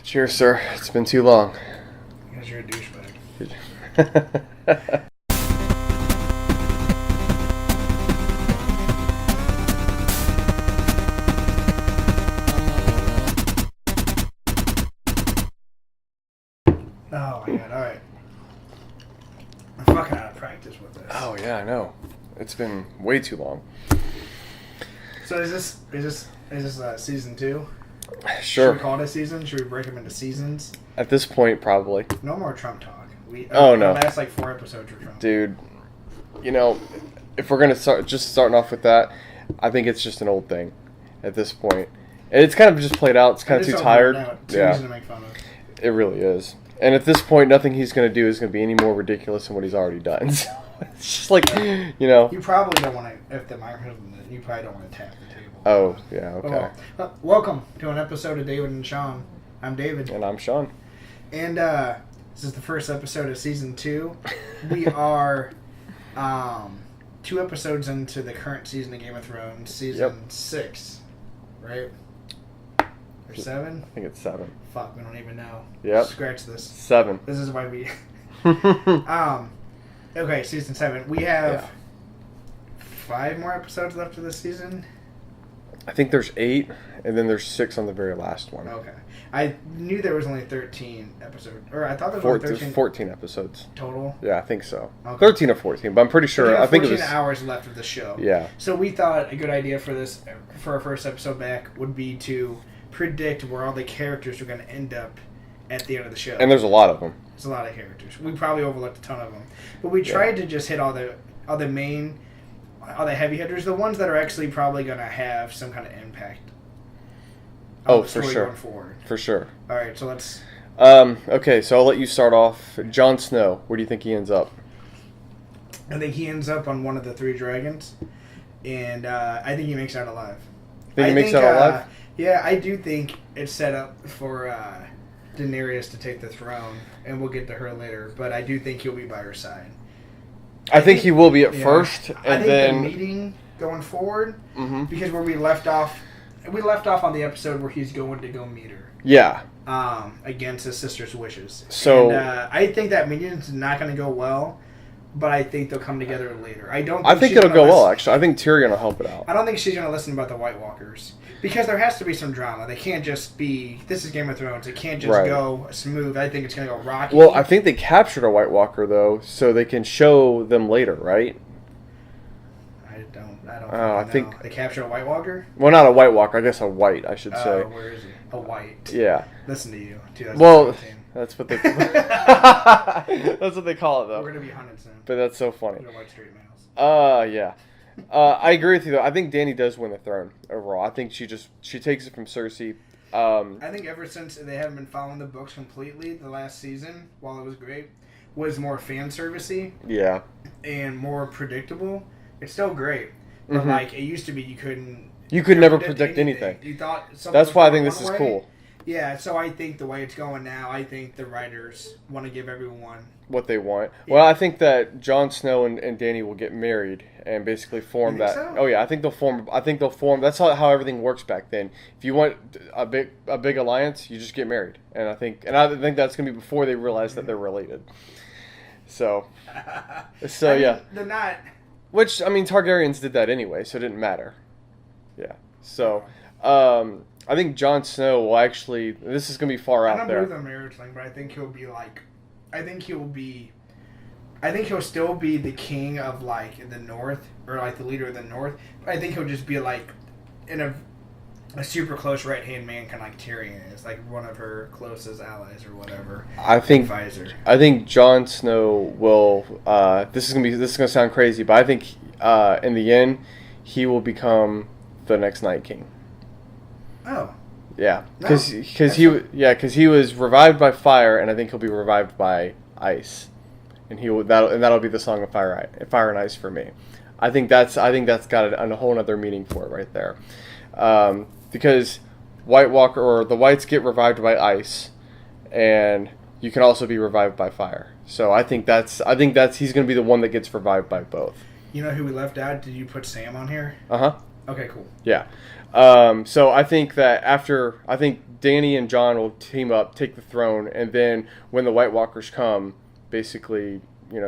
Cheers, sir. It's been too long. Because you're a douchebag. Oh my god, alright. I'm fucking out of practice with this. Oh, yeah, I know. It's been way too long. So is this season 2? Sure. Should we call it a season? Should we break them into seasons? At this point, probably. No more Trump talk. No. The last 4 episodes were Trump. Dude, if we're going to starting off with that, I think it's just an old thing at this point. And it's kind of just played out. It's kind of too tired. Too easy to make fun of. It really is. And at this point, nothing he's going to do is going to be any more ridiculous than what he's already done. So it's just like, You probably don't want to, if the microphone, you probably don't want to tap the table. Oh, yeah, okay. Well, welcome to an episode of David and Shawn. I'm David. And I'm Shawn. And this is the first episode of season 2. We are 2 episodes into the current season of Game of Thrones, season 6, right? Or 7? I think it's 7. Fuck, we don't even know. Yep. Scratch this. 7. This is why we... Okay, season 7. We have 5 more episodes left of this season. I think there's 8, and then there's 6 on the very last one. Okay. I knew there was only 13 episodes. Or I thought there was only 13. There's 14 episodes. Total? Yeah, I think so. Okay. 13 or 14, but I'm pretty sure. I think it was 14 hours left of the show. Yeah. So we thought a good idea for our first episode back, would be to predict where all the characters are going to end up at the end of the show. And there's a lot of them. There's a lot of characters. We probably overlooked a ton of them. But we tried to just hit all the heavy hitters, the ones that are actually probably going to have some kind of impact. For sure. Going forward. For sure. All right, so let's... Okay, so I'll let you start off. Jon Snow, where do you think he ends up? I think he ends up on one of the 3 dragons, and I think he makes it out alive. Think he makes it out alive? Yeah, I do think it's set up for Daenerys to take the throne, and we'll get to her later, but I do think he'll be by her side. I think he will be at first, and I think then... the meeting going forward, because where we left off on the episode where he's going to go meet her. Yeah. Against his sister's wishes. So... And, I think that meeting's not going to go well, but I think they'll come together later. I think it'll go well, actually. I think Tyrion will help it out. I don't think she's going to listen about the White Walkers. Because there has to be some drama. They can't just be... This is Game of Thrones. It can't just go smooth. I think it's going to go rocky. Well, I think they captured a White Walker, though, so they can show them later, right? I don't know. I think... They captured a White Walker? Well, not a White Walker. I guess a White, I should say. Where is he? A White. Yeah. Listen to you. Well, that's what they... That's what they call it, though. We're going to be hunted soon. But that's so funny. They're white straight males. Yeah. I agree with you, though. I think Dany does win the throne overall. I think she takes it from Cersei. I think ever since they haven't been following the books completely, the last season, while it was great, was more fan servicey. Yeah. And more predictable. It's still great, but it used to be you could never predict anything. You thought that's why I think this is cool. Yeah, so I think the way it's going now, I think the writers want to give everyone what they want. Yeah. Well, I think that Jon Snow and Dany will get married and basically form that. So? Oh yeah, I think they'll form. That's how everything works back then. If you want a big alliance, you just get married. And I think that's gonna be before they realize that they're related. So yeah, they're not. Which Targaryens did that anyway, so it didn't matter. Yeah. So I think Jon Snow will actually. This is gonna be far out there. I don't believe the marriage thing, but I think he'll be like. I think he'll still be the king of the North, or the leader of the North. But I think he'll just be in a super close right hand man, kind of like Tyrion is, one of her closest allies or whatever. I think advisor. I think Jon Snow will. This is gonna sound crazy, but I think in the end he will become the next Night King. Oh. Yeah, because he was revived by fire, and I think he'll be revived by ice, and that'll be the Song of Fire and Ice for me. I think that's got a whole other meaning for it right there, because White Walker or the Whites get revived by ice, and you can also be revived by fire. So I think that's he's going to be the one that gets revived by both. You know who we left out? Did you put Sam on here? Uh-huh. Okay, cool. Yeah. So I think that I think Dany and Jon will team up, take the throne, and then when the White Walkers come, basically,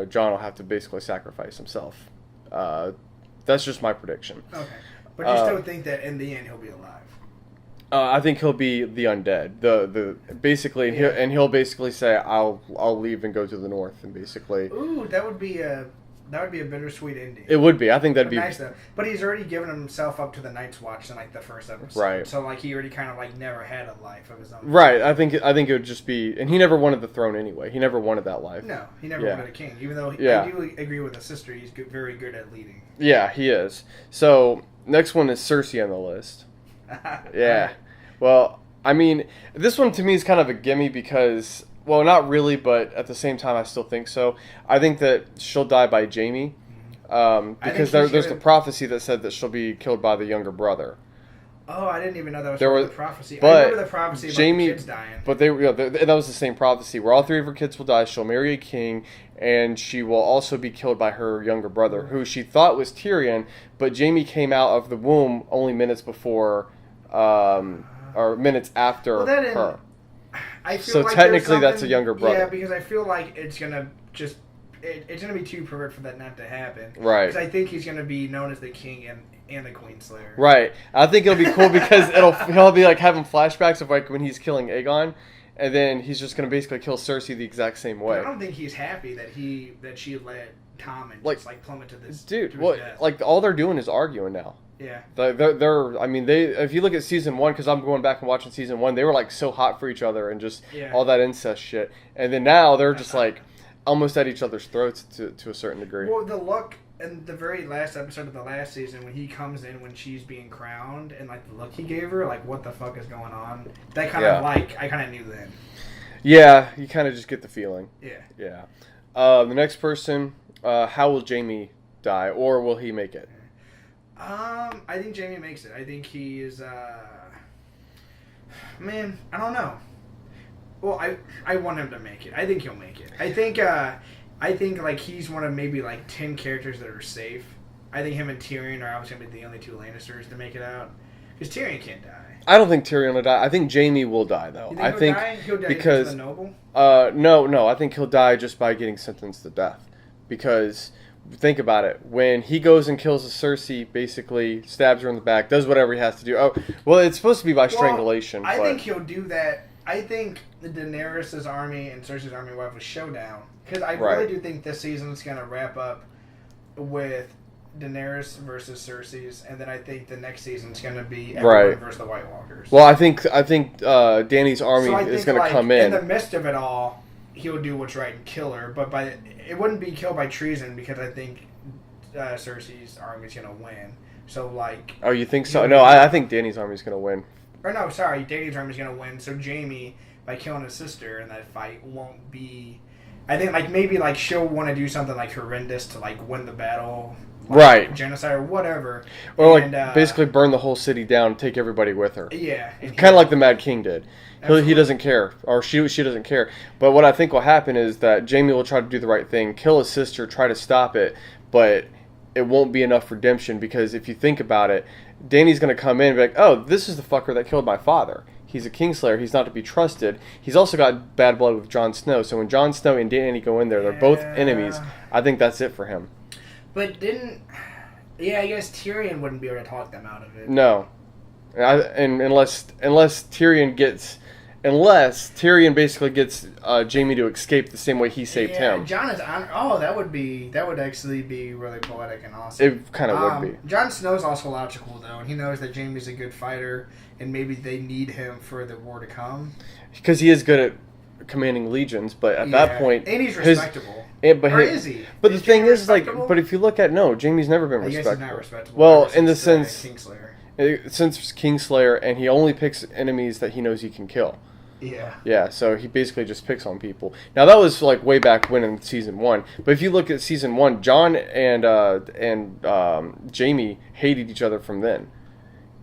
Jon will have to basically sacrifice himself. That's just my prediction. Okay, but you still think that in the end he'll be alive? I think he'll be the undead. The basically, and he'll basically say, "I'll leave and go to the north," and basically. Ooh, that would be a bittersweet ending. It would be. I think that'd be nice though. But he's already given himself up to the Night's Watch in like the first episode. Right. So like he already kind of like never had a life of his own. Right. I think it would just be, and he never wanted the throne anyway. He never wanted that life. No, he never wanted a king. Even though I do agree with his sister, he's very good at leading. Yeah, he is. So next one is Cersei on the list. Yeah. Well, I mean, this one to me is kind of a gimme because, well, not really, but at the same time, I still think so. I think that she'll die by Jaime, because there's the prophecy that said that she'll be killed by the younger brother. Oh, I didn't even know that was the prophecy. But I remember the prophecy about the kids dying. But that was the same prophecy where all three of her kids will die. She'll marry a king, and she will also be killed by her younger brother, who she thought was Tyrion, but Jaime came out of the womb only minutes before. Or minutes after her. I feel so like technically that's a younger brother. Yeah, because I feel like it's gonna it's gonna be too perfect for that not to happen. Right. Because I think he's gonna be known as the king and the Queen Slayer. Right. I think it'll be cool because he'll be like having flashbacks of like when he's killing Aegon, and then he's just gonna basically kill Cersei the exact same way. I don't think he's happy that she let Tom and just plummet to this dude. To Well, death. like all they're doing is arguing now. Yeah. They're I mean, if you look at season 1, because I'm going back and watching season 1, they were like so hot for each other and just all that incest shit. And then now they're just like almost at each other's throats to a certain degree. Well, the look in the very last episode of the last season when he comes in when she's being crowned and like the look he gave her, like what the fuck is going on? That kind of I kind of knew then. Yeah, you kind of just get the feeling. Yeah. Yeah. The next person, how will Jaime die, or will he make it? I think Jaime makes it. I think he is. Man, I don't know. Well, I want him to make it. I think he'll make it. I think like he's one of maybe like 10 characters that are safe. I think him and Tyrion are obviously gonna be the only 2 Lannisters to make it out. Because Tyrion can't die. I don't think Tyrion will die. I think Jaime will die though. You think he'll die because the noble? No. I think he'll die just by getting sentenced to death. Because think about it. When he goes and kills Cersei, basically stabs her in the back, does whatever he has to do. Oh, well, it's supposed to be by strangulation. I think he'll do that. I think Daenerys' army and Cersei's army will have a showdown. Because I really do think this season's going to wrap up with Daenerys versus Cersei's, and then I think the next season's going to be everyone versus the White Walkers. Well, I think Dany's army is going to come in. In the midst of it all, he'll do what's right and kill her, but it wouldn't be killed by treason because I think Cersei's army's gonna win. So like. Oh, you think so? No, I think Dany's army's gonna win. Or no, sorry, Dany's army's gonna win. So Jaime, by killing his sister in that fight, won't be. I think like maybe like she'll want to do something like horrendous to like win the battle. Like, genocide or whatever. Or basically burn the whole city down, take everybody with her. Yeah. Kind of like the Mad King did. He doesn't care, or she doesn't care. But what I think will happen is that Jaime will try to do the right thing, kill his sister, try to stop it, but it won't be enough redemption because if you think about it, Dany's going to come in and be like, oh, this is the fucker that killed my father. He's a Kingslayer. He's not to be trusted. He's also got bad blood with Jon Snow. So when Jon Snow and Dany go in there, they're both enemies. I think that's it for him. But I guess Tyrion wouldn't be able to talk them out of it. No. Unless Tyrion basically gets Jaime to escape the same way he saved him. Jon is on. Oh, that would actually be really poetic and awesome. It kind of would be. Jon Snow's also logical though, and he knows that Jaime's a good fighter, and maybe they need him for the war to come. Because he is good at commanding legions, but at that point, and he's respectable. Is he? But the thing is, but if you look at Jaime's never been respectable. He's not respectable. Well, in the sense, Kingslayer. Since Kingslayer, and he only picks enemies that he knows he can kill. Yeah. Yeah, so he basically just picks on people. Now that was like way back when in season 1. But if you look at season 1, Jon and Jaime hated each other from then.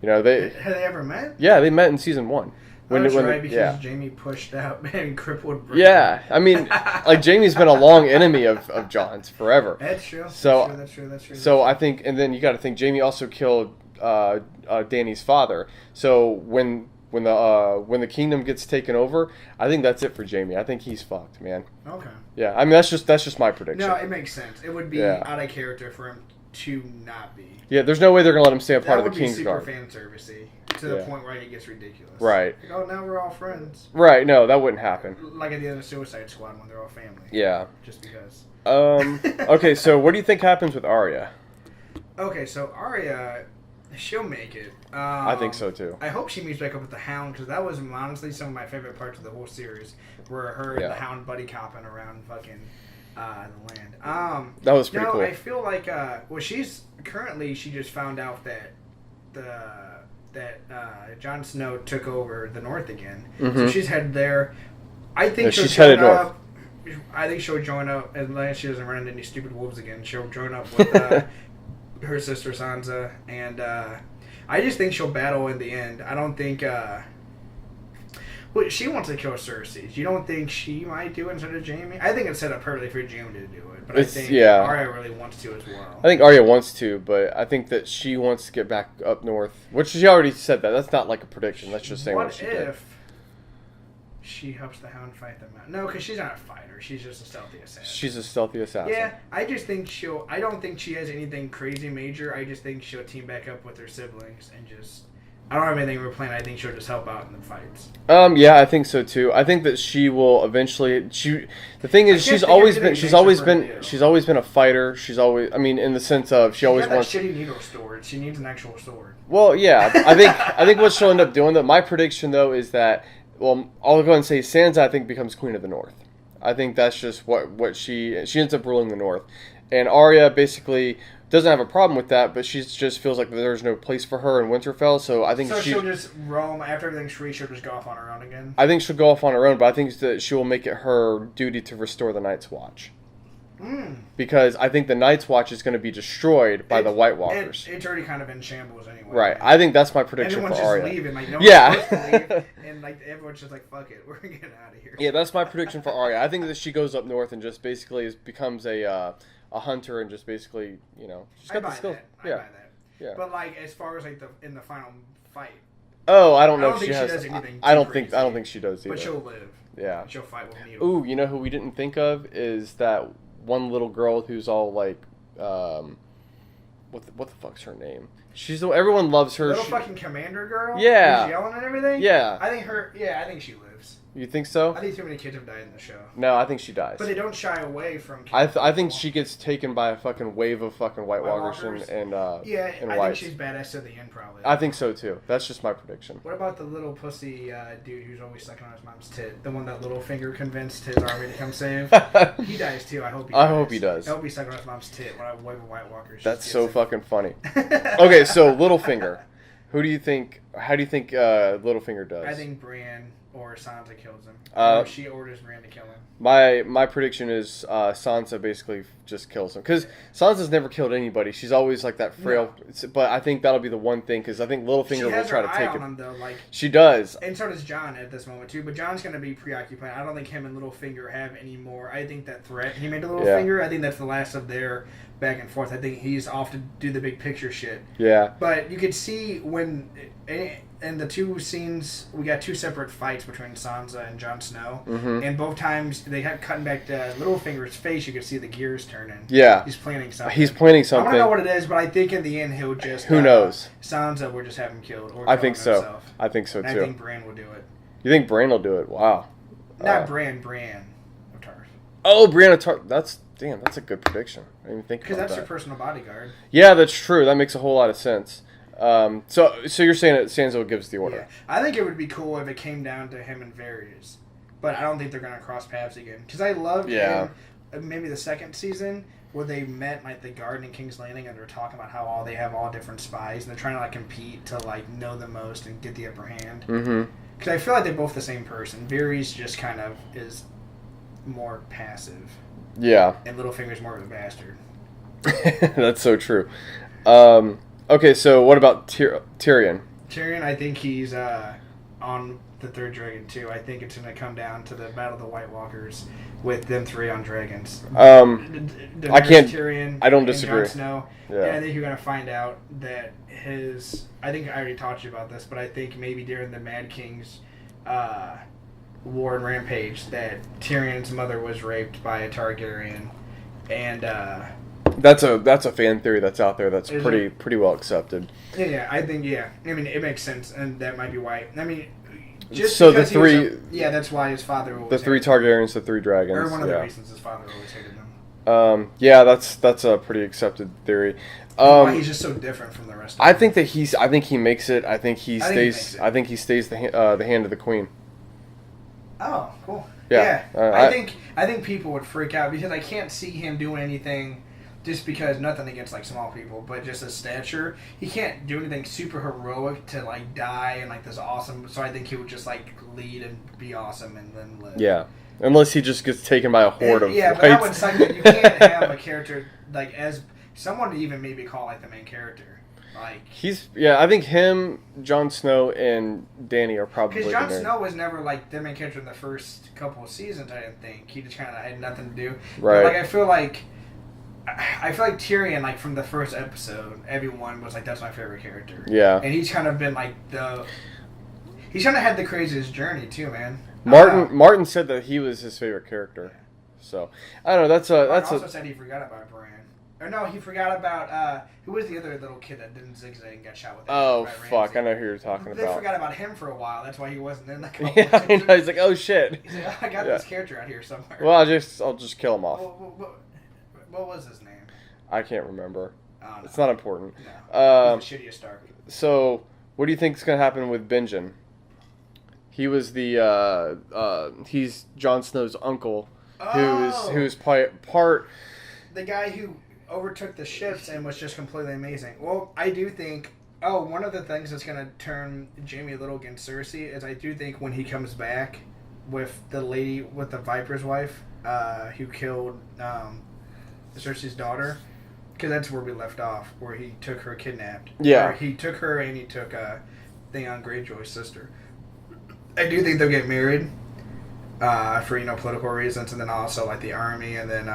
Had they ever met? Yeah, they met in season 1. Because Jaime pushed out and crippled Britain. Yeah, I mean, Jaime's been a long enemy of Jon's forever. That's true. So that's true. So I think, and then you got to think, Jaime also killed Dany's father. So when the kingdom gets taken over, I think that's it for Jaime. I think he's fucked, man. Okay. Yeah, I mean that's just my prediction. No, it makes sense. It would be out of character for him to not be. Yeah, there's no way they're gonna let him stay a part of the King's Guard. Guard. That would be super fan servicey to the point where it gets ridiculous. Right. Like, oh, now we're all friends. Right. No, that wouldn't happen. Like at the end of Suicide Squad when they're all family. Yeah. Just because. Okay, so what do you think happens with Arya? Okay, so Arya, she'll make it. I think so too. I hope she meets back up with the Hound because that was honestly some of my favorite parts of the whole series, where her and the Hound buddy copping around fucking the land. That was pretty cool. I feel like she just found out that Jon Snow took over the North again, so she's headed there. I think she's headed north. I think she'll join up unless she doesn't run into any stupid wolves again. She'll join up with her sister Sansa, and I just think she'll battle in the end. I don't think. Well, she wants to kill Cersei. You don't think she might do it instead of Jaime? I think it's set up perfectly for Jaime to do it, but I think Arya really wants to as well. I think Arya wants to, but I think that she wants to get back up north, which she already said that. That's not like a prediction. That's just saying what she did. What if she helps the Hound fight them out? No, because she's not a fighter. She's just a stealthy assassin. She's a stealthy assassin. Yeah, I just think I don't think she has anything crazy major. I just think she'll team back up with her siblings and just... I don't have anything we're playing. I think she'll just help out in the fights. Yeah, I think so too. I think that she will eventually. The thing is, she's always been a fighter. She's always. I mean, in the sense of she always wants. That shitty needle sword. She needs an actual sword. Well, yeah, I think what she'll end up doing. That my prediction though is that. Well, I'll go ahead and say Sansa. I think becomes Queen of the North. I think that's just what she ends up ruling the North, and Arya basically doesn't have a problem with that, but she just feels like there's no place for her in Winterfell. So I think she'll just roam after everything's free. She'll just go off on her own again. I think she'll go off on her own, but I think that she will make it her duty to restore the Night's Watch. Because I think the Night's Watch is going to be destroyed by the White Walkers. It's already kind of in shambles anyway. Right. I think that's my prediction for Arya. Everyone's just leaving. Like, no one's supposed to leave. And like, everyone's just like, fuck it. We're getting out of here. Yeah, that's my prediction for Arya. I think that she goes up north and just basically becomes a hunter and just basically, she's got the skills. I buy that. Yeah. But like, as far as like in the final fight. Oh, I don't know if she has. Does anything I don't think she does either. But she'll live. Yeah. She'll fight with me. Ooh, you know who we didn't think of is that one little girl who's all like, what the fuck's her name? Everyone loves her. Little fucking commander girl. Yeah. Who's yelling and everything. Yeah. I think she lives. You think so? I think too many kids have died in the show. No, I think she dies. But they don't shy away from. I think she gets taken by a fucking wave of fucking White Walkers and I Whites. think she's badass to the end probably. I think so too. That's just my prediction. What about the little pussy dude who's always sucking on his mom's tit? The one that Littlefinger convinced his army to come save. He dies too. I hope he does. I hope he's sucking on his mom's tit when I wave a White Walkers. That's so fucking funny. Okay, so Littlefinger. How do you think Littlefinger does? I think Bran or Sansa kills him. She orders Bran to kill him. My prediction is Sansa basically just kills him. Because Sansa's never killed anybody. She's always like that frail. No. But I think that'll be the one thing, because I think Littlefinger will try to take it. Him, though, like, she does. And so does Jon at this moment, too. But Jon's going to be preoccupied. I don't think him and Littlefinger have any more. I think that threat he made to Littlefinger, I think that's the last of their back and forth. I think he's off to do the big picture shit. Yeah. But you could see when... In the two scenes, we got two separate fights between Sansa and Jon Snow. Mm-hmm. And both times, they had cutting back to Littlefinger's face, you could see the gears turning. Yeah. He's planning something. I don't know what it is, but I think in the end, he'll just... Who knows? Sansa will just have him killed. Or I think so. himself. I think so, too. And I think Bran will do it. You think Bran will do it? Wow. Not Bran of Tarth. Oh, Bran of Tarth. That's a good prediction. I didn't even think about that. Because that's your personal bodyguard. Yeah, that's true. That makes a whole lot of sense. So you're saying that Sansa gives the order? Yeah. I think it would be cool if it came down to him and Varys, but I don't think they're gonna cross paths again. Because I loved him, maybe the second season where they met like the Garden in King's Landing and they're talking about how they have all different spies and they're trying to like compete to like know the most and get the upper hand. Mm-hmm. Because I feel like they're both the same person. Varys just kind of is more passive. Yeah. And Littlefinger's more of a bastard. That's so true. Okay, so what about Tyrion? Tyrion, I think he's on the third dragon too. I think it's going to come down to the Battle of the White Walkers with them 3 on dragons. Daenerys, I can't. Tyrion, I don't and disagree. Jon Snow. Yeah. And I think you're going to find out that his. I think I already talked to you about this, but I think maybe during the Mad King's war and rampage that Tyrion's mother was raped by a Targaryen, and that's a fan theory that's out there. That's Is pretty well accepted. yeah, I think I mean, it makes sense, and that might be why. I mean, just So the because he was three- that's why his father always The 3 hated him. Targaryens, the 3 dragons. Or one of the yeah. reasons his father always hated him. Yeah, that's a pretty accepted theory. Why he's just so different from the rest of I them. think that I think he makes it. I think he I think he stays. makes it. I think he stays the hand of the queen. Oh, cool. Yeah. I think people would freak out because I can't see him doing anything just because nothing against like small people, but just his stature. He can't do anything super heroic to like die and like this awesome. So I think he would just like lead and be awesome and then live. Yeah, unless he just gets taken by a horde of Yeah, but that whites. would suck. That you can't have a character like as someone to even maybe call like the main character. Like I think him, Jon Snow, and Dany are probably because Jon the main. Snow was never like the main character in the first couple of seasons. I didn't think he just kind of had nothing to do. Right. But, like I feel like Tyrion, like from the first episode, everyone was like, "That's my favorite character." Yeah. And he's kind of been like he's kind of had the craziest journey too, man. Martin said that he was his favorite character. So I don't know. That's also said he forgot about Bran. Or no, he forgot about who was the other little kid that didn't zigzag and got shot with. Oh fuck! I know who you're talking They about. forgot about him for a while. That's why he wasn't in the. Yeah, I know. He's like, oh shit. He's like, I got this character out here somewhere. Well, I'll just kill him off. What was his name? I can't remember. I don't know. It's not important. No. He's the shittiest Stark. So, what do you think is going to happen with Benjen? He was he's Jon Snow's uncle, who's part. The guy who overtook the ships and was just completely amazing. Well, I do think. Oh, one of the things that's going to turn Jaime a little against Cersei is I do think when he comes back with the lady with the Viper's wife, who killed Cersei's daughter, because that's where we left off, where he took her kidnapped. Yeah. Or he took her and he took Theon Greyjoy's sister. I do think they'll get married. For political reasons, and then also like the army, and then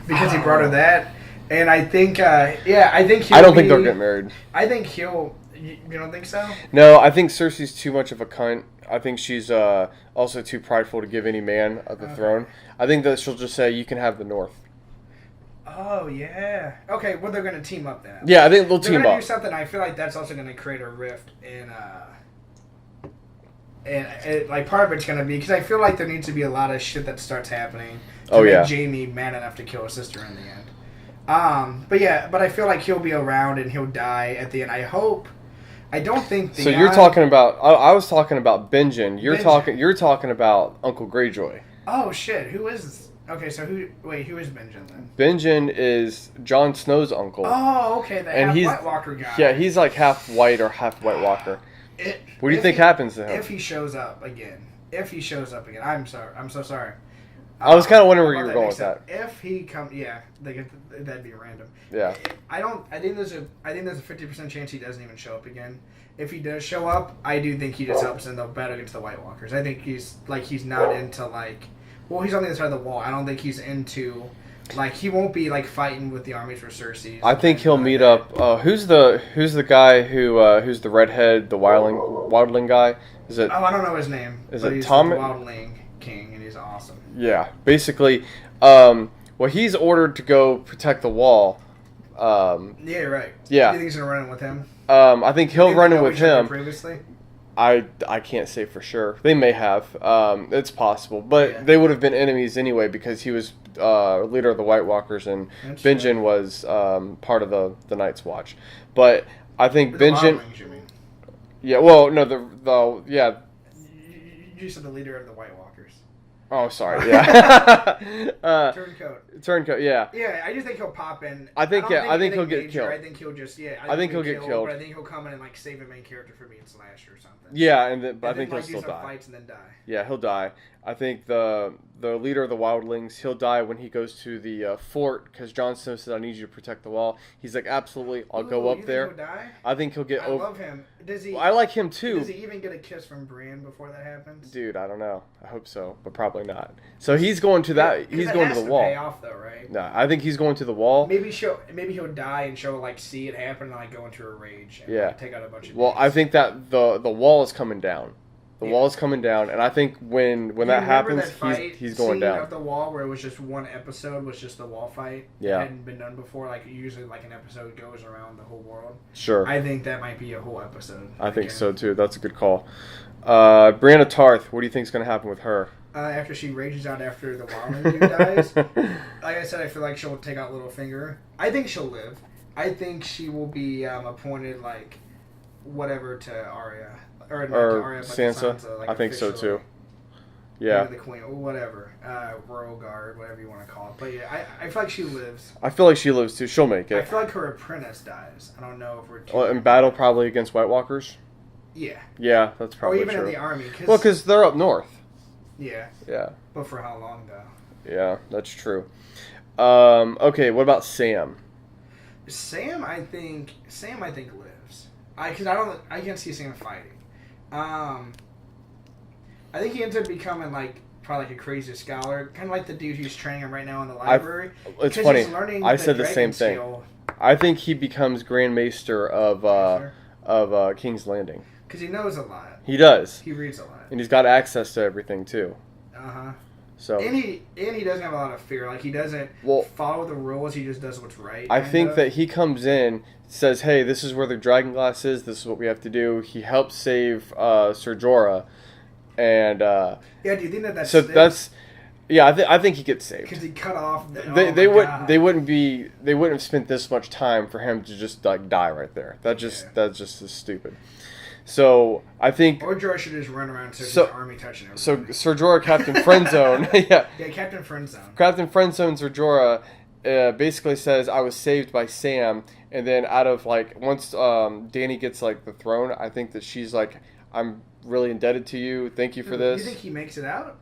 because he brought her that, and I think I think I don't think they'll get married. I think he'll. You don't think so? No, I think Cersei's too much of a cunt. I think she's also too prideful to give any man the throne. I think that she'll just say, "You can have the North." Oh yeah. Okay, well they're gonna team up then. Yeah, I think they'll team They're gonna up. do something. I feel like that's also gonna create a rift in. And like part of it's gonna be because I feel like there needs to be a lot of shit that starts happening to make Jaime mad enough to kill his sister in the end. But I feel like he'll be around and he'll die at the end. I hope. I don't think. So you're talking about? I was talking about Benjen. You're talking about Uncle Greyjoy. Oh shit! Who is? Okay, so who is Benjen then? Benjen is Jon Snow's uncle. Oh, okay, the half White Walker guy. Yeah, he's like half white or half White Walker. What do you think happens to him? If he shows up again. I'm sorry. I'm so sorry. I was kind of wondering where you were going with that. If he comes, that'd be random. Yeah. I think there's a 50% chance he doesn't even show up again. If he does show up, I do think he just helps in the battle against the White Walkers. I think he's not into he's on the other side of the wall. I don't think he's into. He won't be fighting with the armies for Cersei. I think he'll meet up. Who's the guy who's the redhead, the wildling guy? Is it? Oh, I don't know his name. Is it he's Tom? The wildling king, and he's awesome. Yeah, basically, he's ordered to go protect the wall. Yeah, right. Yeah. You think he's gonna run in with him? I think he'll run in with him. Previously. I can't say for sure. They may have. It's possible, but they would have been enemies anyway because he was leader of the White Walkers and Benjen was part of the Night's Watch. But I think Benjen. You mean? Yeah. Well, no. The yeah. You said the leader of the White Walkers. Oh, sorry. Yeah. Turncoat. Yeah. Yeah, I just think he'll pop in. I think he'll get major. killed. I think he'll just I think he'll get killed. But I think he'll come in and like save a main character for being slashed or something. Yeah, but I think he'll still die. Fights and then die. Yeah, he'll die. I think the leader of the wildlings, he'll die when he goes to the fort because Jon Snow said, "I need you to protect the wall." He's like, "Absolutely, I'll go up there." Think he'll die? I think he'll get. I love him. Does he? I like him too. Does he even get a kiss from Brienne before that happens? Dude, I don't know. I hope so, but probably not. So he's going to that. He's going to the wall. Pay off though, right? No, I think he's going to the wall. Maybe he'll die and she'll like see it happen and like go into a rage and like, take out a bunch of. Well, dudes. I think that the wall is coming down. The wall is coming down, and I think when that happens, he's going down. Of the wall where it was just one episode was just the wall fight. Yeah, it hadn't been done before. Like usually, like an episode goes around the whole world. Sure. I think that might be a whole episode. I think so too. That's a good call. Brianna Tarth, what do you think is going to happen with her? After she rages out after the wildling dude dies, like I said, I feel like she'll take out Littlefinger. I think she'll live. I think she will be appointed like whatever to Arya. Or Sansa. Like I think so too. Yeah. The queen, or whatever. Royal Guard, whatever you want to call it. But yeah, I feel like she lives. I feel like she lives too. She'll make it. I feel like her apprentice dies. I don't know if we're too... Well, in battle, probably against White Walkers? Yeah. Yeah, that's probably true. Or even true. in the army. Well, because they're up north. Yeah. Yeah. But for how long, though? Yeah, that's true. Okay, what about Sam? Sam, I think lives. Because I can't see Sam fighting. I think he ends up becoming probably like a crazy scholar, kind of like the dude who's training him right now in the library. It's funny. I said the same thing. I think he becomes Grand Maester of King's Landing because he knows a lot. He does. He reads a lot, and he's got access to everything too. So and he doesn't have a lot of fear. Like he doesn't follow the rules. He just does what's right. I think that he comes in, says, "Hey, this is where the dragon glass is. This is what we have to do." He helps save Ser Jorah, and yeah. Do you think that's so? That's I think he gets saved because he cut off. They wouldn't have spent this much time for him to just like die right there. That's just stupid. So I think or Jorah should just run around so army touching everything. So Ser Jorah Captain Friendzone, yeah, Captain Friendzone. Captain Friendzone Ser Jorah basically says, "I was saved by Sam," and then out of once Dany gets the throne, I think that she's like, "I'm really indebted to you. Thank you for this." You think he makes it out?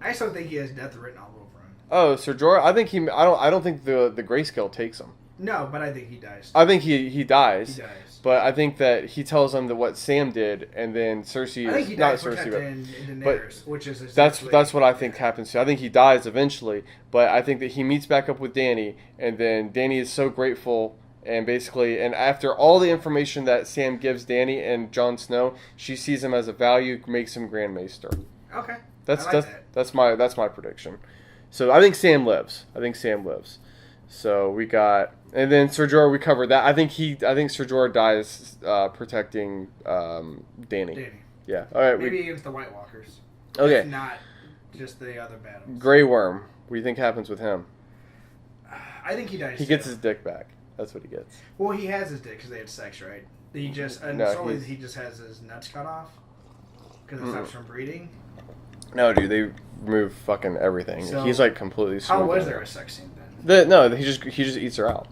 I still think he has death written all over him. Oh, Ser Jorah, I think he. I don't think the grayscale takes him. No, but I think he dies. I think he dies. He dies. But I think that he tells them that what Sam did, and then Cersei I think he not dies Cersei, Daenerys, which is that's what I think happens to. I think he dies eventually, but I think that he meets back up with Dany, and then Dany is so grateful, and after all the information that Sam gives Dany and Jon Snow, she sees him as a value, makes him Grand Maester. Okay, that's my prediction. So I think Sam lives. So we got. And then Ser Jorah, we covered that. I think Ser Jorah dies protecting Dany. Yeah. All right. Maybe against the White Walkers. Okay. If not just the other battles. Grey Worm. What do you think happens with him? I think he dies. He gets his dick back. That's what he gets. Well, he has his dick because they had sex, right? He just he just has his nuts cut off because it stops from breeding. No, dude, they remove fucking everything. So, he's completely. How was there a sex scene then? He just eats her out.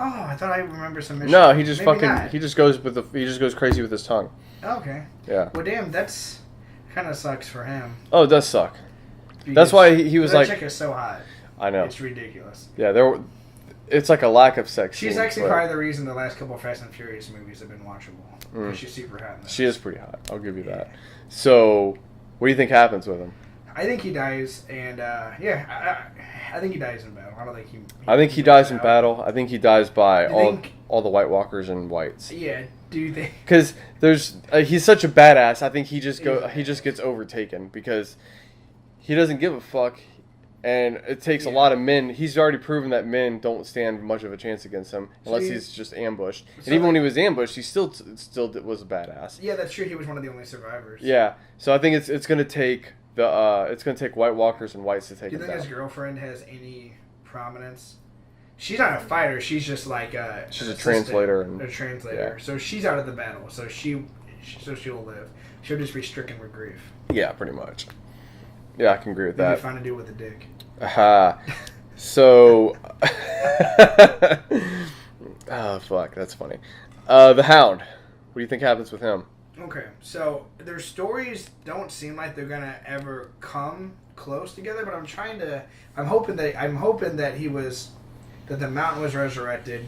Oh, I thought I remember some. No, he just he just goes crazy with his tongue. Okay. Yeah. Well, damn, that's kind of sucks for him. Oh, it does suck. That's why he was that chick is so hot. I know. It's ridiculous. Yeah, it's like a lack of sex. She's actually probably the reason the last couple of Fast and Furious movies have been watchable. Because she's super hot. She is pretty hot. I'll give you that. So, what do you think happens with him? I think he dies, and I think he dies in battle. I think he dies in battle. I think he dies by all the White Walkers and whites. Yeah. Do you think? Because he's such a badass. I think he just gets overtaken because he doesn't give a fuck, and it takes a lot of men. He's already proven that men don't stand much of a chance against him unless he's just ambushed. And even when he was ambushed, he still was a badass. Yeah, that's true. He was one of the only survivors. Yeah. So I think it's gonna take White Walkers and whites to take him down. Do you think his girlfriend has any prominence? She's not a fighter. She's just she's a translator. A translator. Yeah. So she's out of the battle. So she'll live. She'll just be stricken with grief. Yeah, pretty much. Yeah, I can agree with Maybe that. find a dude with a dick. Aha. So, oh fuck, that's funny. The Hound. What do you think happens with him? Okay, so their stories don't seem like they're gonna ever come close together, but I'm hoping that that the mountain was resurrected,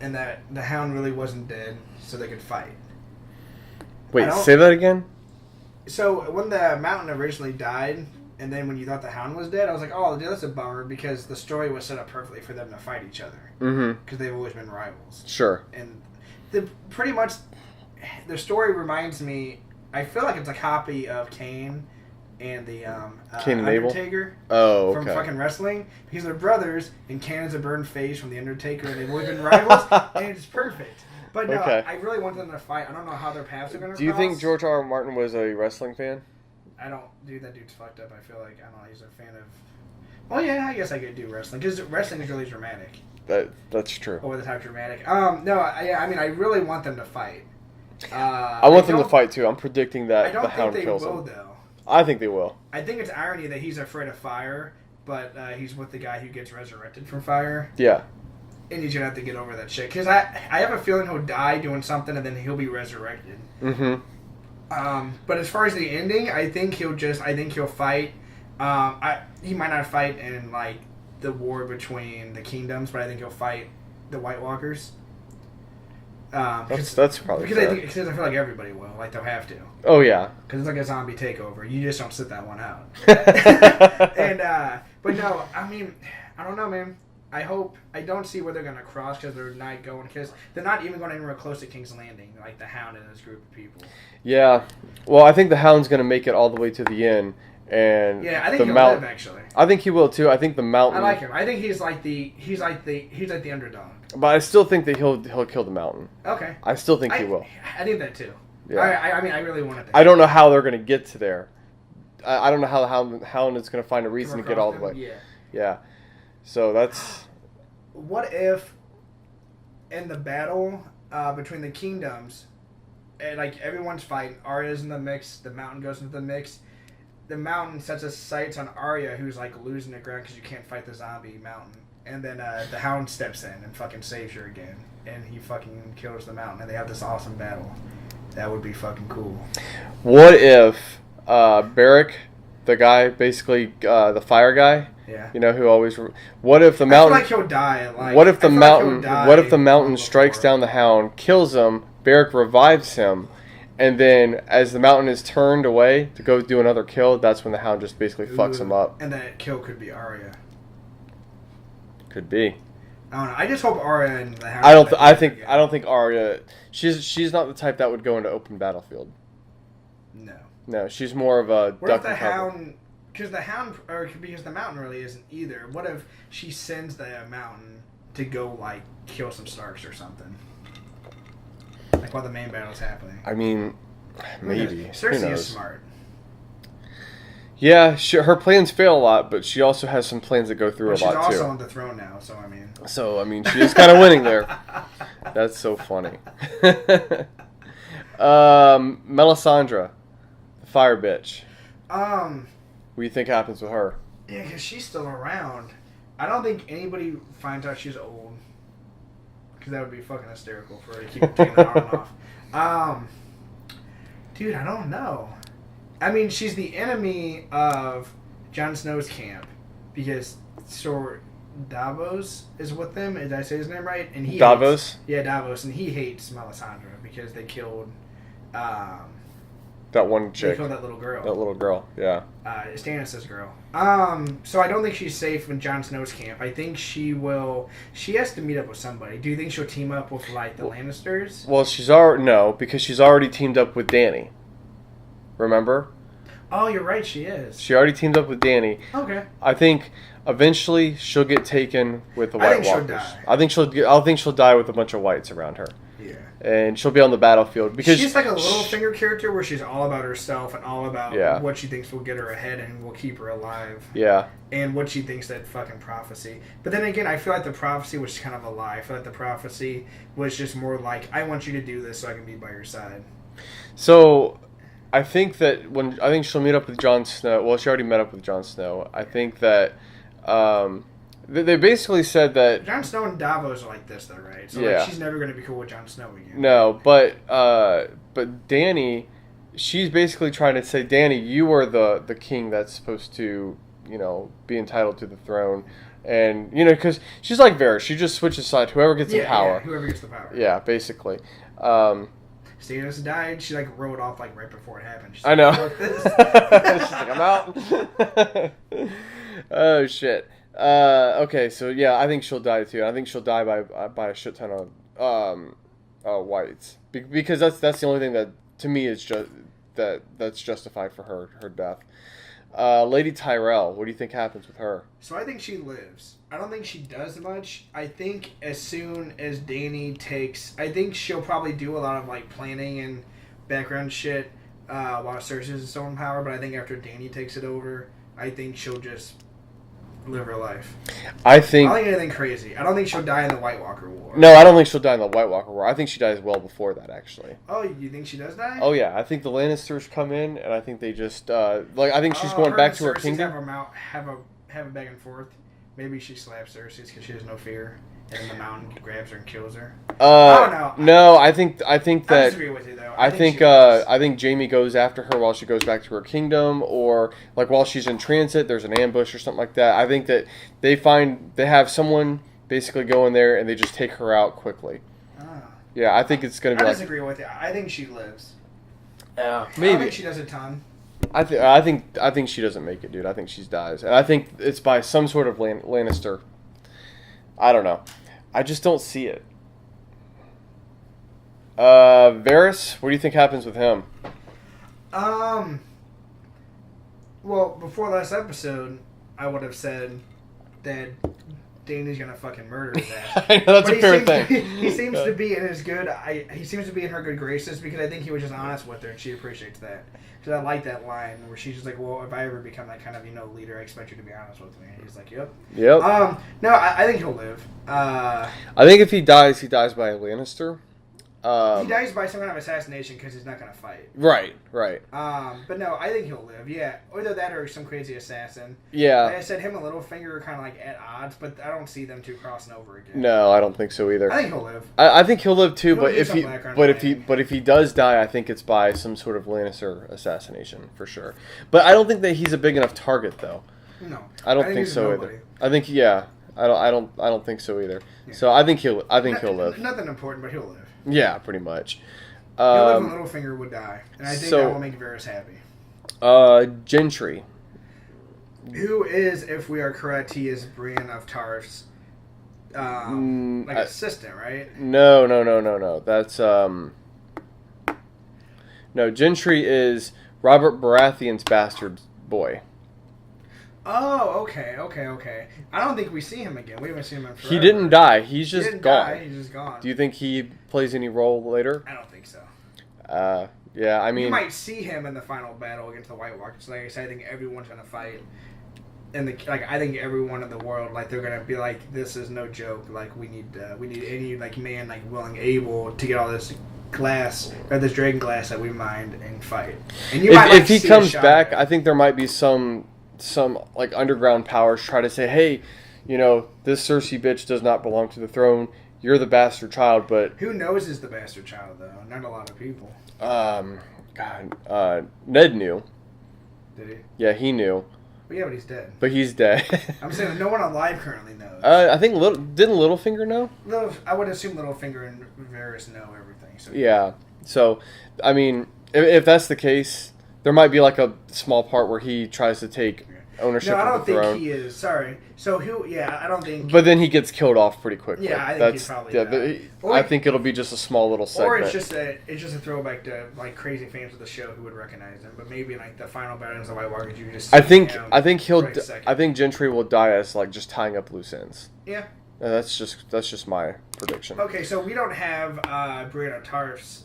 and that the Hound really wasn't dead, so they could fight. Wait, say that again? So when the mountain originally died, and then when you thought the Hound was dead, I was like, oh, dude, that's a bummer, because the story was set up perfectly for them to fight each other. Mm-hmm. Because they've always been rivals. Sure. And pretty much, the story reminds me, I feel like it's a copy of Cain and the Cain and Abel? Undertaker. Oh, okay. From fucking wrestling. Because they're brothers, and Cain is a burned face from the Undertaker, and they've always been rivals, and it's perfect. But no, okay. I really want them to fight. I don't know how their paths are going to cross. Do you think George R. R. Martin was a wrestling fan? I don't. Dude, that dude's fucked up. I feel like, I don't know, he's a fan of... Well, yeah, I guess I could do wrestling. Because wrestling is really dramatic. That's true. Over the top dramatic. No, I mean, I really want them to fight. I want them to fight, too. I'm predicting that the Hound kills him. I don't think they will, though. I think they will. I think it's irony that he's afraid of fire, but he's with the guy who gets resurrected from fire. Yeah. And he's going to have to get over that shit. Because I have a feeling he'll die doing something, and then he'll be resurrected. Mm-hmm. But as far as the ending, I think he'll fight. He might not fight in, like, the war between the kingdoms, but I think he'll fight the White Walkers. That's probably fair. Because I feel like everybody will. Like, they'll have to. Oh, yeah. Because it's like a zombie takeover. You just don't sit that one out. But no, I mean, I don't know, man. I don't see where they're going to cross because they're not going, because they're not even going anywhere close to King's Landing, like the Hound and his group of people. Yeah. Well, I think the Hound's going to make it all the way to the end. And yeah, I think he'll live, actually. I think he will, too. I think the mountain... I like him. I think he's like the underdog. But I still think that he'll kill the mountain. Okay. I still think he will. I think that, too. Yeah. I mean, I really want it to. I don't know how they're going to get to there. I don't know how the Hound is going to find a reason to get all the way. Yeah. Yeah. So that's... What if, in the battle between the kingdoms, like everyone's fighting, Arya's in the mix, the mountain goes into the mix, the mountain sets its sights on Arya, who's like losing the ground because you can't fight the zombie mountain, and then the Hound steps in and fucking saves her again, and he fucking kills the mountain, and they have this awesome battle. That would be fucking cool. What if Beric, the guy, basically the fire guy, yeah, you know, who always... What if the mountain... I feel like he'll die. Like, what if the mountain... What if the mountain strikes down the Hound, kills him, Beric revives him, and then as the mountain is turned away to go do another kill, that's when the Hound just basically fucks him up. And that kill could be Arya. Could be. I don't know. I just hope Arya and the Hound... I don't think Arya... She's not the type that would go into open battlefield. No, she's more of a what duck if the and cover. Hound... Because the mountain really isn't either. What if she sends the mountain to go, like, kill some Starks or something? Like, while the main battle's happening. I mean, maybe. Cersei is smart. Yeah, her plans fail a lot, but she also has some plans that go through a lot, too. She's also on the throne now, so I mean... she is kind of winning there. That's so funny. Melisandre, the fire bitch. What do you think happens with her? Yeah, because she's still around. I don't think anybody finds out she's old. Because that would be fucking hysterical for her to keep taking the arm off. Dude, I don't know. I mean, she's the enemy of Jon Snow's camp. Because Sir Davos is with them. Did I say his name right? And he Davos? Davos. And he hates Melisandre because they killed... that one chick. They killed that little girl. That little girl, yeah. Stannis' girl. So I don't think she's safe in Jon Snow's camp. I think she will... She has to meet up with somebody. Do you think she'll team up with, like, the Lannisters? Well, because she's already teamed up with Dany. Remember? Oh, you're right, she is. She already teamed up with Dany. Okay. I think eventually she'll get taken with the White Walkers. Die. I think she'll die with a bunch of whites around her. Yeah. And she'll be on the battlefield because she's like a Littlefinger character where she's all about herself and all about what she thinks will get her ahead and will keep her alive. Yeah. And what she thinks that fucking prophecy. But then again, I feel like the prophecy was kind of a lie. I feel like the prophecy was just more like, I want you to do this so I can be by your side. So I think that I think she'll meet up with Jon Snow. Well, she already met up with Jon Snow. I think that they basically said that Jon Snow and Davos are like this, though, right? So Yeah. like, she's never going to be cool with Jon Snow again. no, but Dany, she's basically trying to say, Dany, you are the king that's supposed to, be entitled to the throne, and because she's like Varys, she just switches sides. Whoever gets the power. Yeah, whoever gets the power. Yeah, basically. Stannis died. She like wrote off like right before it happened. She's I know. Fuck this. She's like, I'm out. Oh shit. Okay, so yeah, I think she'll die too. I think she'll die by a shit ton of whites, because that's the only thing that to me is just that's justified for her death. Lady Tyrell, what do you think happens with her? So I think she lives. I don't think she does much. I think as soon as Dany takes, I think she'll probably do a lot of like planning and background shit while Cersei's still in power. But I think after Dany takes it over, I think she'll just live her life. I think I don't think anything crazy. I don't think she'll die in the White Walker War. No, I don't think she'll die in the White Walker War. I think she dies well before that, actually. Oh, you think she does die? Oh yeah, I think the Lannisters come in, and I think they just I think she's going her back and to her Cersei kingdom. have a back and forth. Maybe she slaps Cersei because she has no fear, and then the mountain grabs her and kills her. I don't know. No, I think I that disagree with you though. I think Jaime goes after her while she goes back to her kingdom, or like while she's in transit, there's an ambush or something like that. I think that they have someone basically go in there and they just take her out quickly. Yeah, I think it's going to be I disagree with you. I think she lives. Yeah, maybe. I don't think she does a ton. I think she doesn't make it, dude. I think she dies, and I think it's by some sort of Lannister. I don't know. I just don't see it. Varys, what do you think happens with him? Well, before last episode, I would have said that Dany's gonna fucking murder his ass. I know, that's a fair thing. He seems to be in his good. He seems to be in her good graces because I think he was just honest with her, and she appreciates that. Because I like that line where she's just like, "Well, if I ever become that kind of leader, I expect you to be honest with me." And he's like, "Yep." Yep. No, I think he'll live. I think if he dies by a Lannister. He dies by some kind of assassination because he's not going to fight. Right. But no, I think he'll live, yeah. Either that or some crazy assassin. Yeah. Like I said, him and Littlefinger are kind of like at odds, but I don't see them two crossing over again. No, I don't think so either. I think he'll live. I think he'll live too, He'll but if he does die, I think it's by some sort of Lannister assassination for sure. But I don't think that he's a big enough target though. No. I don't think so either. I think I don't think so either. Yeah. So I think he'll live. Nothing important, but he'll live. Yeah, pretty much. He'll live and Littlefinger would die. And I think that will make Varys happy. Gentry. Who is, if we are correct, he is Brienne of Tarth's assistant, right? No. That's no, Gentry is Robert Baratheon's bastard boy. Oh, okay. I don't think we see him again. We haven't seen him in forever. He didn't die. He's just gone. He's just gone. Do you think he plays any role later? I don't think so. Yeah, I mean... You might see him in the final battle against the White Walkers. Like I said, I think everyone's going to fight. And I think everyone in the world, like, they're going to be like, this is no joke. Like, we need any, like, man, like, willing, able to get all this glass, or this dragon glass that we mined and fight. And you might, if he comes back, I think there might be some like underground powers try to say, hey, this Cersei bitch does not belong to the throne. You're the bastard child, but who knows is the bastard child though? Not a lot of people. Ned knew. Did he? Yeah, he knew. Well, yeah, but he's dead. But he's dead. I'm saying no one alive currently knows. I think didn't Littlefinger know? I would assume Littlefinger and Varys know everything. So yeah. So, I mean, if that's the case, there might be like a small part where he tries to take ownership of the throne. No, I don't think he is. Sorry. So I don't think... But then he gets killed off pretty quickly. Yeah, I think he's probably I think it'll be just a small little segment. Or it's just a throwback to like crazy fans of the show who would recognize him. But maybe like the final battle of the White Walkers, you just... I think Gentry will die as like just tying up loose ends. Yeah. That's just my prediction. Okay, so we don't have Brienne of Tarth's...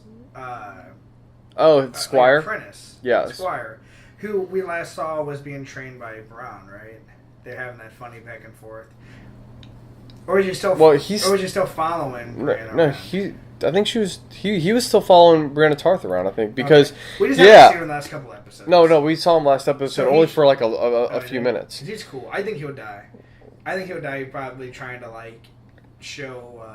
Squire? Apprentice. Yeah. Squire. Who we last saw was being trained by Bronn, right? They're having that funny back and forth. Or is he still? Well, Or is he still following? Brianna no, around? I think he was still following Brianna Tarth around. I think because we just haven't seen him the last couple episodes. No, we saw him last episode So only for like a few minutes. He's cool. I think he'll die. I think he'll die probably trying to like show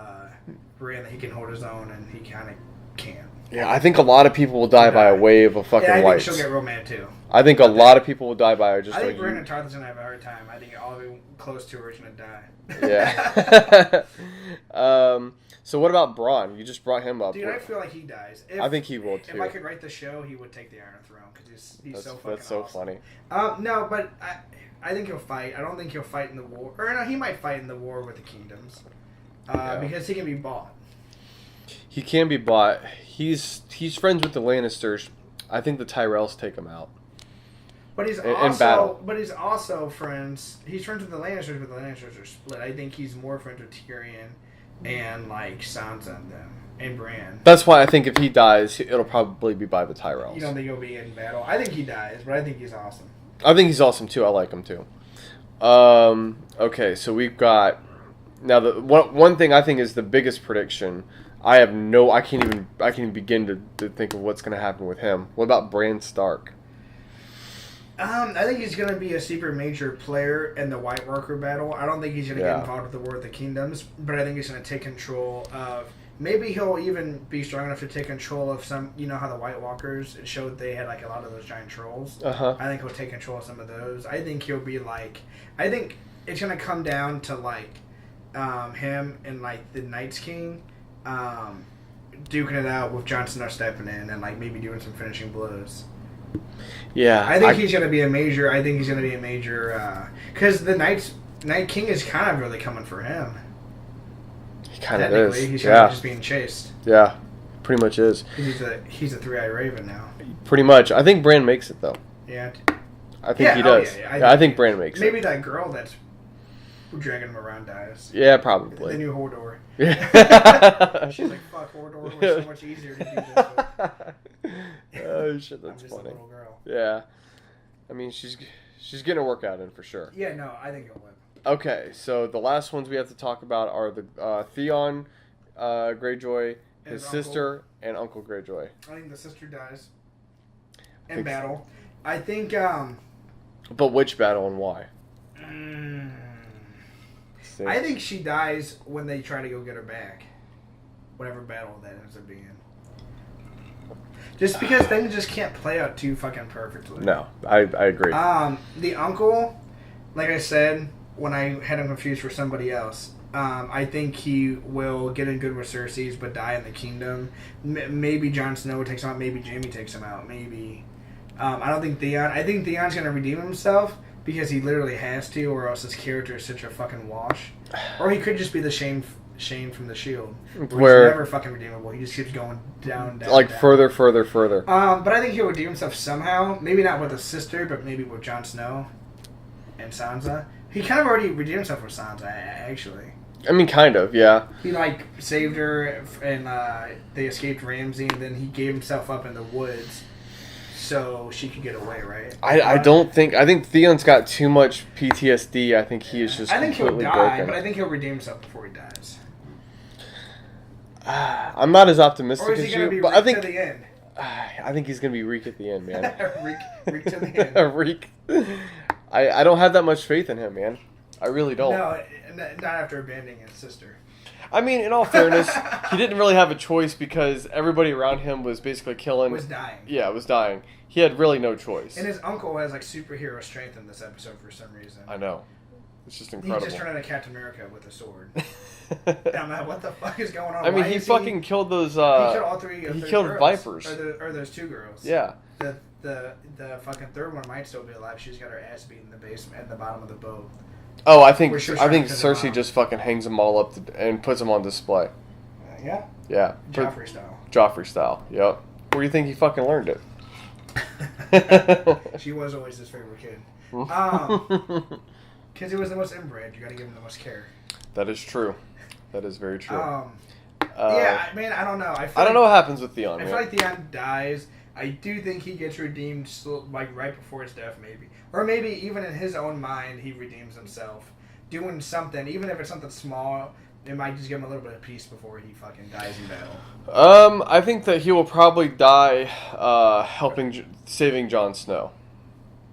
Brianna that he can hold his own, and he kind of can't. Yeah, I think a lot of people will die by a wave of fucking I whites. think she'll get real mad too. I think a lot of people will die by just. I think like Brianna Tarth is gonna have a hard time. I think all of you close to her is gonna die. Yeah. So what about Braun? You just brought him up. Dude, I feel like he dies. I think he will too. If I could write the show, he would take the Iron Throne because he's so fucking. That's so awesome. funny. No, but I think he'll fight. I don't think he'll fight in the war. Or no, he might fight in the war with the kingdoms. Because he can be bought. He can be bought. He's friends with the Lannisters. I think the Tyrells take him out. But he's in battle. But he's also friends. He's friends with the Lannisters, but the Lannisters are split. I think he's more friends with Tyrion and like Sansa and them and Bran. That's why I think if he dies, it'll probably be by the Tyrells. You don't think he'll be in battle? I think he dies, but I think he's awesome. I think he's awesome too. I like him too. Okay, so we've got now the one thing I think is the biggest prediction. I can't even begin to think of what's going to happen with him. What about Bran Stark? I think he's going to be a super major player in the White Walker battle. I don't think he's going to get involved with the War of the Kingdoms, but I think he's going to take control of. Maybe he'll even be strong enough to take control of some. You know how the White Walkers, it showed they had like a lot of those giant trolls. I think he'll take control of some of those. I think he'll be like. I think it's going to come down to like him and like the Night's King. Duking it out with Jon Snow stepping in and like maybe doing some finishing blows. Yeah, I think he's gonna be a major. I think he's gonna be a major because the Night King is kind of really coming for him. He kind of is. He's kind of just being chased. Yeah, pretty much is. He's a three-eyed raven now. Pretty much. I think Bran makes it though. Yeah. I think he does. I think Bran makes it. Maybe that girl that's dragging him around dies. Yeah, probably. The new Hodor. Yeah. She's like, fuck, Hodor was so much easier to do this with. Oh shit, that's I'm just funny. a little girl. Yeah. I mean, she's getting a workout in for sure. Yeah, no, I think he'll win. Okay, so the last ones we have to talk about are the Theon Greyjoy, his sister, and Uncle Greyjoy. I think the sister dies in battle. I think. But which battle and why? I think she dies when they try to go get her back. Whatever battle that ends up being. Just because things just can't play out too fucking perfectly. No, I agree. The uncle, like I said, when I had him confused for somebody else, I think he will get in good with Cersei's but die in the kingdom. Maybe Jon Snow takes him out. Maybe Jaime takes him out. Maybe. I don't think Theon. I think Theon's going to redeem himself because he literally has to, or else his character is such a fucking wash. Or he could just be the Shane from The Shield, where he's never fucking redeemable. He just keeps going down, like down. further. But I think he'll redeem himself somehow. Maybe not with a sister, but maybe with Jon Snow and Sansa. He kind of already redeemed himself with Sansa, actually. I mean, kind of, yeah. He like saved her, and they escaped Ramsay, and then he gave himself up in the woods so she could get away, right? I think Theon's got too much PTSD. I think he is just I think he'll completely die, broken. but I think he'll redeem himself before he dies. I'm not as optimistic Or is he as going to you, be but Reek I think to the end? I think he's gonna be Reek at the end, man. Reek to the end. Reek. I don't have that much faith in him, man. I really don't. No, not after abandoning his sister. I mean, in all fairness, he didn't really have a choice because everybody around him was basically killing. Was dying. Yeah, was dying. He had really no choice. And his uncle has like superhero strength in this episode for some reason. I know. It's just incredible. He just turned into Captain America with a sword. I'm like, what the fuck is going on? I mean, he fucking killed those. He killed all three. He killed girls. vipers. Or those two girls. Yeah. The fucking third one might still be alive. She's got her ass beat in the basement at the bottom of the boat. Oh, I think Sure Cersei just fucking hangs them all up and puts them on display. Yeah. Yeah. Joffrey style. Joffrey style. Yep. Where do you think he fucking learned it? She was always his favorite kid. Hmm. Because he was the most inbred. You got to give him the most care. That is true. That is very true. Yeah, man, I don't know. I don't know what happens with Theon. I feel like Theon dies. I do think he gets redeemed like right before his death, maybe. Or maybe even in his own mind, he redeems himself. doing something, even if it's something small. It might just give him a little bit of peace before he fucking dies in battle. I think that he will probably die saving Jon Snow.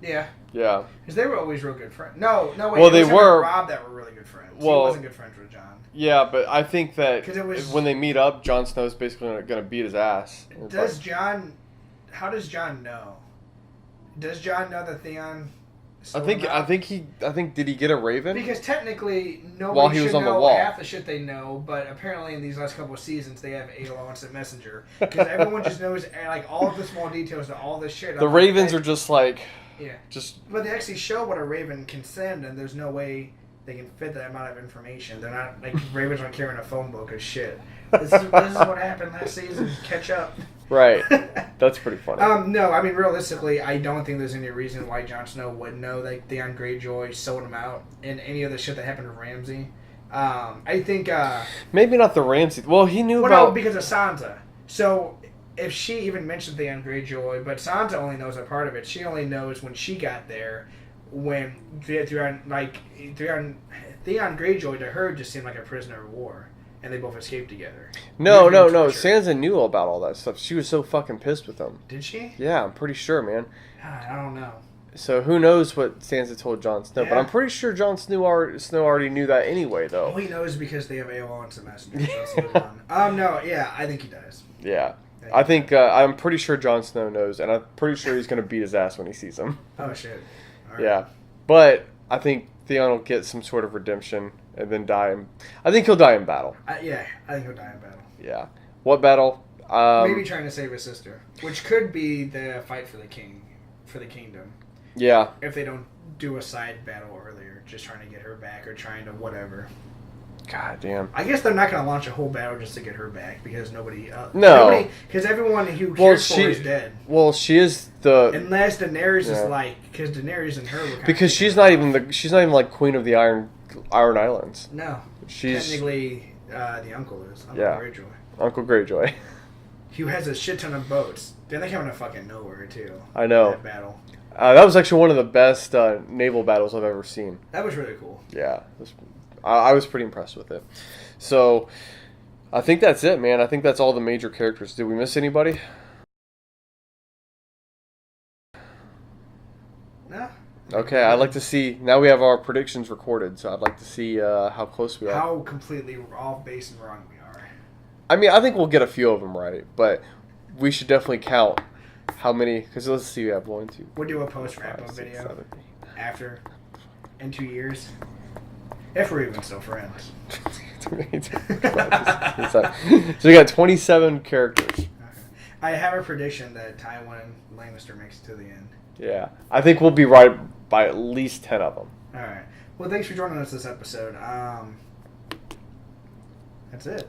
Yeah. Yeah. Because they were always real good friends. No, wait. Well, it they was him were. and Rob that were really good friends. Well, he wasn't good friends with Jon. Yeah, but I think that was, when they meet up, Jon Snow's basically going to beat his ass. How does Jon know? Does Jon know that Theon? I think did he get a raven? Because technically While nobody he was should on the know wall. half the shit they know, but apparently in these last couple of seasons they have AOL Instant Messenger because everyone just knows like all of the small details to all this shit. The ravens are just like But they actually show what a raven can send, and there's no way they can fit that amount of information. They're not like ravens aren't carrying a phone book or shit. This is what happened last season. Catch up. Right. That's pretty funny. No, I mean realistically, I don't think there's any reason why Jon Snow would know that Theon Greyjoy sold him out in any of the shit that happened to Ramsay. I think maybe not the Ramsay. Well, he knew no, because of Sansa. So if she even mentioned Theon Greyjoy, but Sansa only knows a part of it. She only knows when she got there. When Theon Greyjoy to her just seemed like a prisoner of war. And they both escaped together. No. Sansa knew about all that stuff. She was so fucking pissed with them. Did she? Yeah, I'm pretty sure, man. God, I don't know. So who knows what Sansa told Jon Snow? Yeah. But I'm pretty sure Jon Snow already knew that anyway, though. All he knows because they have AOL Instant Messenger. So let's move on. No, yeah, I think he does. Yeah. I think I'm pretty sure Jon Snow knows, and I'm pretty sure he's going to beat his ass when he sees him. Oh, shit. All right. Yeah. But I think Theon will get some sort of redemption and then die. I think he'll die in battle. I think he'll die in battle. Yeah. What battle? Maybe trying to save his sister, which could be the fight for the kingdom. Yeah. If they don't do a side battle earlier, just trying to get her back or trying to whatever. God damn. I guess they're not going to launch a whole battle just to get her back because nobody. No. Because everyone who cares for her is dead. Well, she is the. Unless Daenerys is like, because Daenerys and her were kind because she's not even like Queen of the Iron Islands. No. She's technically the uncle is Uncle Greyjoy. Uncle Greyjoy. Who has a shit ton of boats. Then they come out of fucking nowhere too. I know. That battle. That was actually one of the best naval battles I've ever seen. That was really cool. Yeah. I was pretty impressed with it. So, I think that's it, man. I think that's all the major characters. Did we miss anybody? No. Okay, I'd like to see... Now we have our predictions recorded, so I'd like to see how close we are. How completely off base and wrong we are. I mean, I think we'll get a few of them right, but we should definitely count how many... Because let's see, we have 1, 2... We'll do a post-wrap-up video 7, after, in 2 years. If we're even still friends. So we got 27 characters. Okay. I have a prediction that Tywin Lannister makes it to the end. Yeah. I think we'll be right by at least 10 of them. Alright. Well, thanks for joining us this episode. That's it.